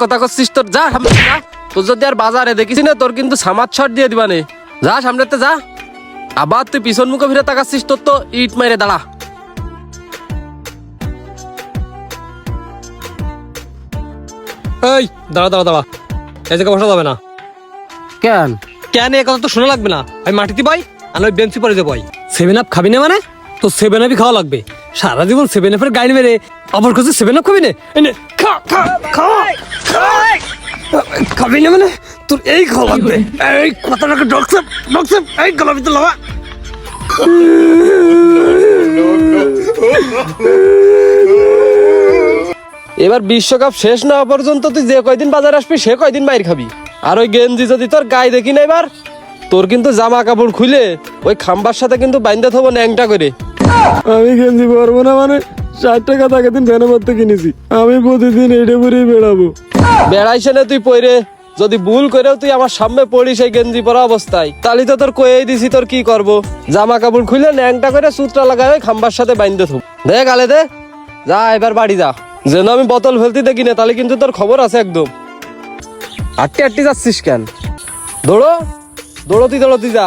কথা করছিস তোর যা সামনে যা। তোর যদি আর বাজারে দেখিস না তোর কিন্তু সামাজ শট দিয়ে দিবানে। যা সামনেতে যা। আবার তুই পিছন মুখে ফিরে তাকাচ্ছিস তোর তো ইট মেরে দাঁড়া। এই দাঁড়া দাঁড়া দাঁড়া, এই জায়গায় বসা যাবে না। কেন কেন এ কথা তো শোনা লাগবে না। আমি মাটিতে পাই আর ওই বেঞ্চি পরে যাবো। 7 আপ খাবি না মানে তো 7 আপই খাওয়া লাগবে। সারা জীবন 7 আপের গাড়ি মেরে আবার কাছে 7 আপ খাবি না। এনে খা খা খা খাবি না মানে তোর এই খাওয়া লাগবে। এই কথাটাকে ডক্সেপ এই গলা ভিতর লাগা। এবার বিশ্বকাপ শেষ না হওয়া পর্যন্ত তুই যে কয়দিন বাজার আসবি সে কয়দিন বাইর খাবি। আর ওই গেঞ্জি যদি তোর গায়ে দেখি না এবার তোর কিন্তু জামা কাপড় খুলে ওই খাম্বার সাথে কিন্তু বাইন্দা থবো ন্যাংটা করে। আমি গেঞ্জি পরবো না মানে 60 টাকা আগের দিন ভ্যানে পড়তে কিনেছি, আমি প্রতিদিন এটা পরেই বেড়াবো। বেড়াইছে না তুই পরে যদি ভুল করেও তুই আমার সামনে পড়িস এই গেঞ্জি পরা অবস্থায় তাহলে তো তোর কয়েই দিছি তোর কি করব। জামা কাপড় খুলে ন্যাংটা করে সুতরা লাগায় ওই খাম্বার সাথে বাইন্দে থব। দে গালে দে যা এবার বাড়ি যা। যেন আমি বোতল ফেলতে দেখি না তাহলে কিন্তু তোর খবর আছে একদম। আটটি আটটি যাচ্ছিস কেন? দৌড়ো দৌড়তি যা।